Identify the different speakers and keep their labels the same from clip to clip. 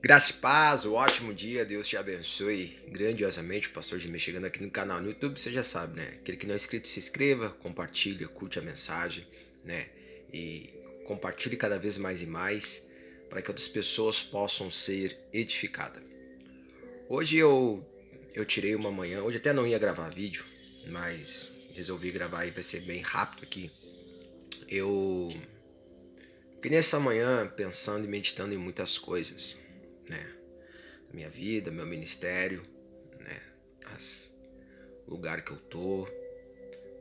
Speaker 1: Graça e paz, um ótimo dia, Deus te abençoe grandiosamente. O Pastor Jimmy chegando aqui no canal no YouTube, você já sabe, né? Aquele que não é inscrito, se inscreva, compartilha, curte a mensagem, né? E compartilhe cada vez mais e mais para que outras pessoas possam ser edificadas. Hoje eu tirei uma manhã, hoje até não ia gravar vídeo, mas resolvi gravar e vai ser bem rápido aqui. Eu fiquei nessa manhã pensando e meditando em muitas coisas, né? Minha vida, meu ministério, né? Lugar que eu tô,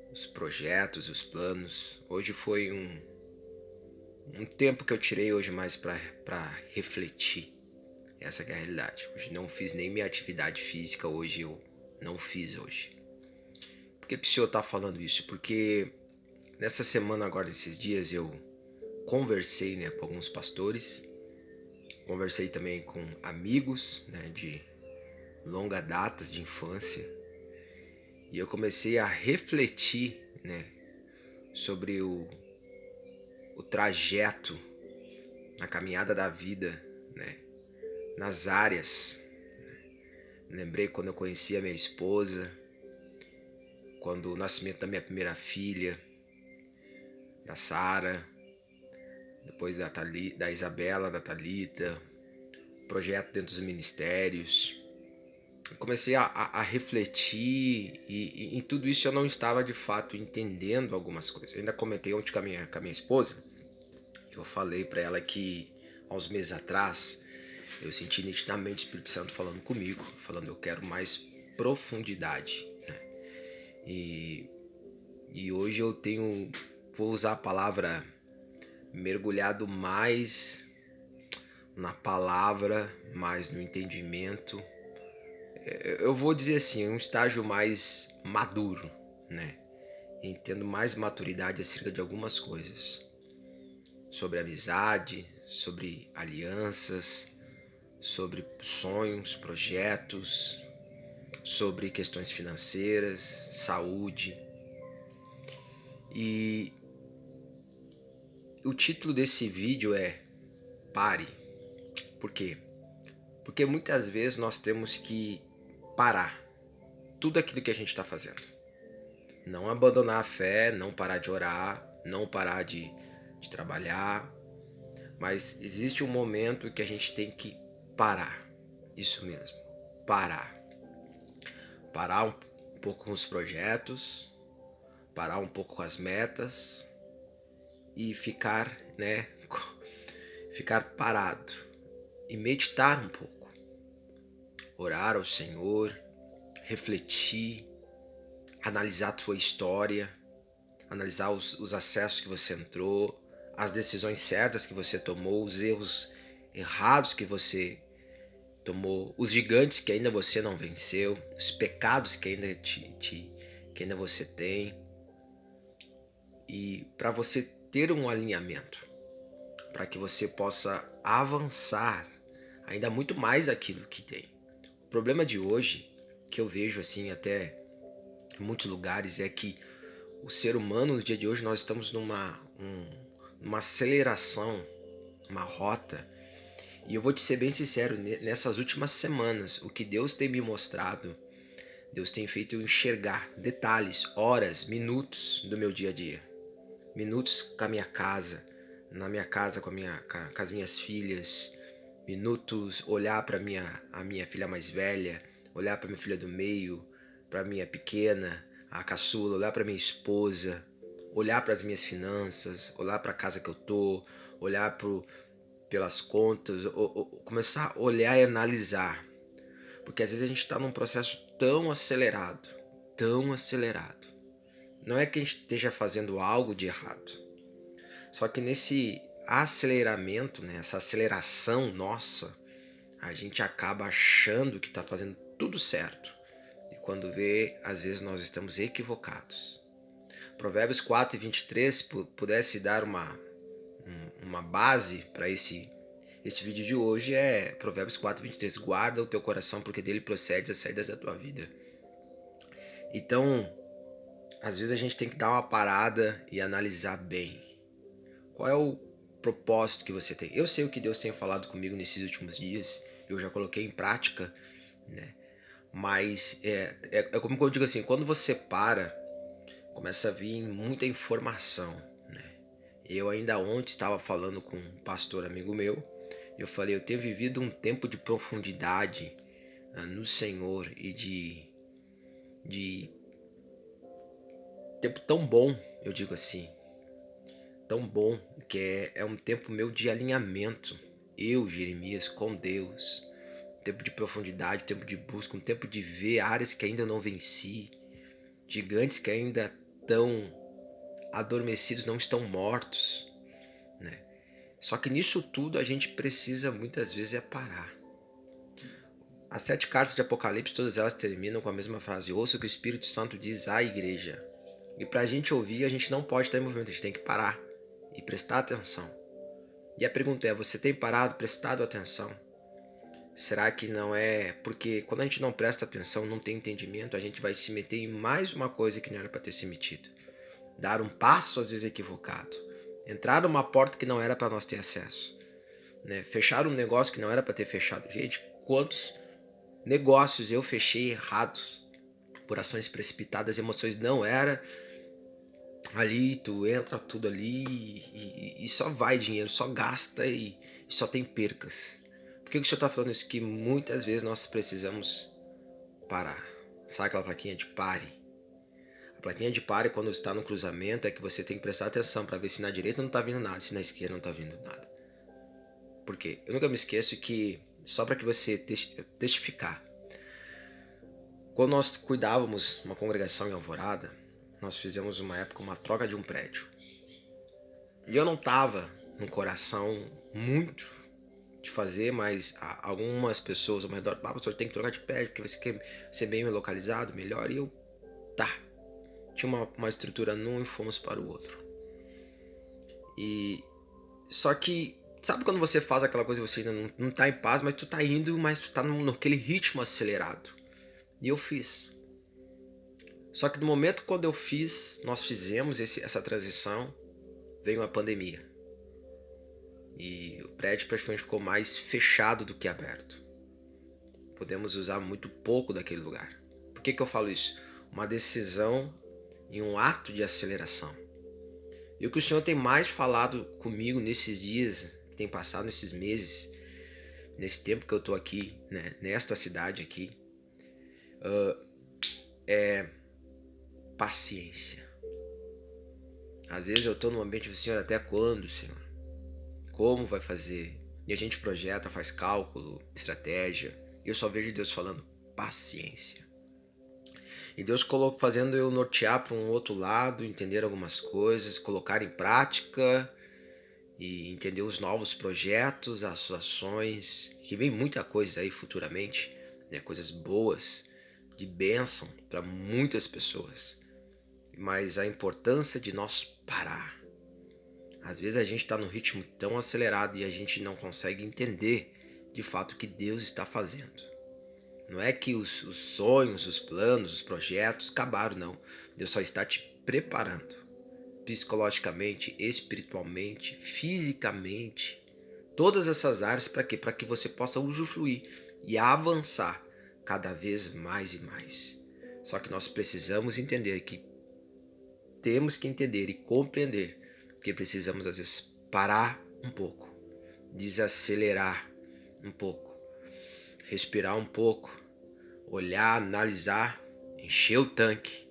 Speaker 1: os projetos, os planos. Hoje foi um tempo que eu tirei hoje mais para refletir. Essa é a realidade. Hoje não fiz nem minha atividade física, hoje eu não fiz hoje. Por que o senhor tá falando isso? Porque nessa semana agora, nesses dias, eu conversei, né, com alguns pastores, conversei também com amigos, né, de longa data, de infância, e eu comecei a refletir, né, sobre o trajeto na caminhada da vida, né, nas áreas. Lembrei quando eu conheci a minha esposa, quando o nascimento da minha primeira filha, da Sara, depois da Isabela, da Thalita, projeto dentro dos ministérios. Eu comecei a refletir e em tudo isso eu não estava de fato entendendo algumas coisas. Eu ainda comentei ontem com a minha esposa. Eu falei para ela que há uns meses atrás eu senti nitidamente o Espírito Santo falando comigo, falando eu quero mais profundidade, né? E hoje vou usar a palavra mergulhado mais na palavra, mais no entendimento. Eu vou dizer assim, um estágio mais maduro, né? Entendo mais maturidade acerca de algumas coisas. Sobre amizade, sobre alianças, sobre sonhos, projetos, sobre questões financeiras, saúde. E o título desse vídeo é Pare. Por quê? Porque muitas vezes nós temos que parar tudo aquilo que a gente está fazendo. Não abandonar a fé, não parar de orar, não parar de trabalhar, mas existe um momento que a gente tem que parar. Isso mesmo, parar. Parar um pouco com os projetos, parar um pouco com as metas e ficar, né, ficar parado e meditar um pouco. Orar ao Senhor, refletir, analisar a tua história, analisar os acessos que você entrou, as decisões certas que você tomou, os erros errados que você tomou, os gigantes que ainda você não venceu, os pecados que ainda que ainda você tem, e para você ter um alinhamento, para que você possa avançar ainda muito mais daquilo que tem. O problema de hoje, que eu vejo assim até em muitos lugares, é que o ser humano no dia de hoje nós estamos numa aceleração, uma rota. E eu vou te ser bem sincero, nessas últimas semanas, o que Deus tem me mostrado, Deus tem feito eu enxergar detalhes, horas, minutos do meu dia a dia. Minutos com a minha casa, na minha casa com as minhas filhas. Minutos olhar para a minha filha mais velha, olhar para minha filha do meio, para minha pequena, a caçula, olhar para minha esposa, olhar para as minhas finanças, olhar para a casa que eu tô, olhar pelas contas, começar a olhar e analisar. Porque às vezes a gente está num processo tão acelerado, tão acelerado. Não é que a gente esteja fazendo algo de errado. Só que nesse aceleramento, né, essa aceleração nossa, a gente acaba achando que está fazendo tudo certo. E quando vê, às vezes nós estamos equivocados. Provérbios 4:23 pudesse dar uma base para esse vídeo de hoje, é Provérbios 4:23. Guarda o teu coração, porque dele procede as saídas da tua vida. Então, às vezes a gente tem que dar uma parada e analisar bem. Qual é o propósito que você tem? Eu sei o que Deus tem falado comigo nesses últimos dias, eu já coloquei em prática, né? Mas é como eu digo assim, quando você para, começa a vir muita informação, né? Eu ainda ontem estava falando com um pastor amigo meu, eu falei, eu tenho vivido um tempo de profundidade no Senhor e de tempo tão bom, eu digo assim, tão bom, que é um tempo meu de alinhamento, eu, Jeremias, com Deus, um tempo de profundidade, um tempo de busca, um tempo de ver áreas que ainda não venci, gigantes que ainda estão adormecidos, não estão mortos, né? Só que nisso tudo a gente precisa muitas vezes parar. As 7 cartas de Apocalipse, todas elas terminam com a mesma frase: ouça o que o Espírito Santo diz à igreja. E para a gente ouvir, a gente não pode estar em movimento, a gente tem que parar e prestar atenção. E a pergunta é: você tem parado, prestado atenção? Será que não é porque quando a gente não presta atenção, não tem entendimento, a gente vai se meter em mais uma coisa que não era para ter se metido? Dar um passo às vezes equivocado, entrar numa porta que não era para nós ter acesso, né? Fechar um negócio que não era para ter fechado. Gente, quantos negócios eu fechei errados por ações precipitadas, emoções não era ali, tu entra tudo ali e só vai dinheiro, só gasta e só tem percas. Por que o senhor está falando isso? Que muitas vezes nós precisamos parar. Sabe aquela plaquinha de pare? A plaquinha de pare quando está no cruzamento é que você tem que prestar atenção para ver se na direita não está vindo nada, se na esquerda não está vindo nada. Por quê? Eu nunca me esqueço que, só para que você testificar, quando nós cuidávamos uma congregação em Alvorada, nós fizemos uma época uma troca de um prédio. E eu não estava no coração muito de fazer, mas algumas pessoas ao meu redor, o senhor tem que trocar de prédio, porque você quer ser bem localizado, melhor. E eu, tá. Tinha uma estrutura num e fomos para o outro. E só que, sabe quando você faz aquela coisa e você ainda não tá em paz, mas tu tá indo, mas tu tá naquele ritmo acelerado. E eu fiz. Só que no momento quando eu fiz, nós fizemos essa transição, veio uma pandemia. E o prédio praticamente ficou mais fechado do que aberto. Podemos usar muito pouco daquele lugar. Por que eu falo isso? Uma decisão e um ato de aceleração. E o que o Senhor tem mais falado comigo nesses dias, que tem passado nesses meses, nesse tempo que eu estou aqui, né, nesta cidade aqui, é paciência. Às vezes eu estou num ambiente do Senhor, até quando, Senhor? Como vai fazer? E a gente projeta, faz cálculo, estratégia, e eu só vejo Deus falando paciência. E Deus fazendo eu nortear para um outro lado, entender algumas coisas, colocar em prática e entender os novos projetos, as ações, que vem muita coisa aí futuramente, né? Coisas boas, de bênção para muitas pessoas. Mas a importância de nós parar. Às vezes a gente está num ritmo tão acelerado e a gente não consegue entender de fato o que Deus está fazendo. Não é que os sonhos, os planos, os projetos acabaram, não. Deus só está te preparando. Psicologicamente, espiritualmente, fisicamente. Todas essas áreas para quê? Para que você possa usufruir e avançar cada vez mais e mais. Só que nós precisamos entender que temos que entender e compreender que precisamos às vezes parar um pouco, desacelerar um pouco, respirar um pouco, olhar, analisar, encher o tanque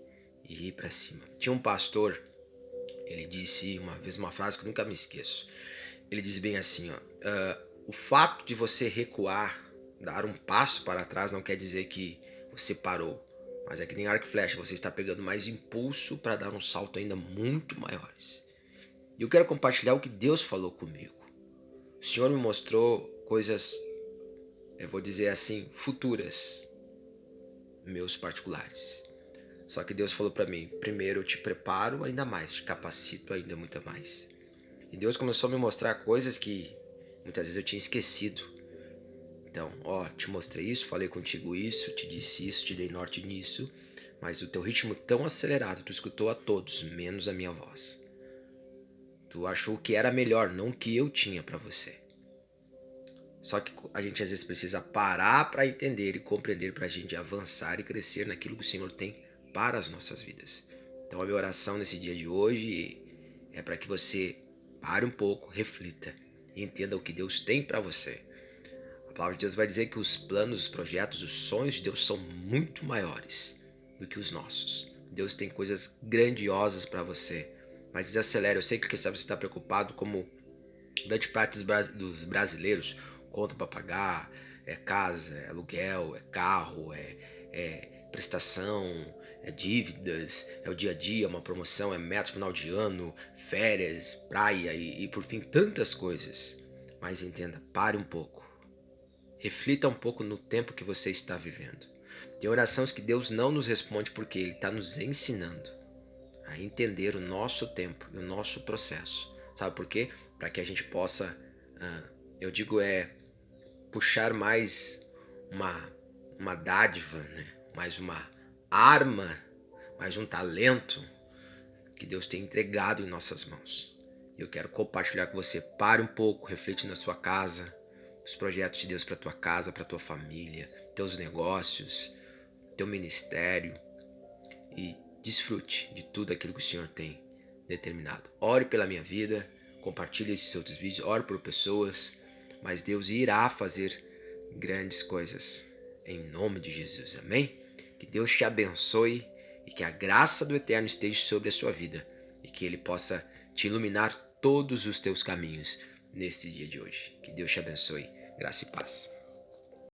Speaker 1: e ir para cima. Tinha um pastor, ele disse uma vez uma frase que eu nunca me esqueço. Ele diz bem assim, ó, o fato de você recuar, dar um passo para trás não quer dizer que você parou, mas é que nem arco e flecha, você está pegando mais impulso para dar um salto ainda muito maiores. E eu quero compartilhar o que Deus falou comigo. O Senhor me mostrou coisas, eu vou dizer assim, futuras, meus particulares. Só que Deus falou para mim, primeiro eu te preparo ainda mais, te capacito ainda muito mais. E Deus começou a me mostrar coisas que muitas vezes eu tinha esquecido. Então, ó, te mostrei isso, falei contigo isso, te disse isso, te dei norte nisso, mas o teu ritmo tão acelerado, tu escutou a todos, menos a minha voz. Tu achou que era melhor, não o que eu tinha para você. Só que a gente às vezes precisa parar para entender e compreender para a gente avançar e crescer naquilo que o Senhor tem para as nossas vidas. Então a minha oração nesse dia de hoje é para que você pare um pouco, reflita e entenda o que Deus tem para você. A palavra de Deus vai dizer que os planos, os projetos, os sonhos de Deus são muito maiores do que os nossos. Deus tem coisas grandiosas para você, mas desacelere. Eu sei que, quem sabe, você está preocupado, como grande parte dos brasileiros, conta para pagar, é casa, é aluguel, é carro, é prestação, é dívidas, é o dia a dia, uma promoção, é meta final de ano, férias, praia e por fim tantas coisas. Mas entenda, pare um pouco. Reflita um pouco no tempo que você está vivendo. Tem orações que Deus não nos responde porque Ele está nos ensinando a entender o nosso tempo e o nosso processo. Sabe por quê? Para que a gente possa, eu digo, puxar mais uma dádiva, né? Mais uma arma, mais um talento que Deus tem entregado em nossas mãos. Eu quero compartilhar com você. Pare um pouco, reflete na sua casa, os projetos de Deus para tua casa, para tua família, teus negócios, teu ministério, e desfrute de tudo aquilo que o Senhor tem determinado. Ore pela minha vida, compartilhe esses outros vídeos, ore por pessoas, mas Deus irá fazer grandes coisas em nome de Jesus. Amém? Que Deus te abençoe e que a graça do Eterno esteja sobre a sua vida e que Ele possa te iluminar todos os teus caminhos neste dia de hoje. Que Deus te abençoe. Graça e paz.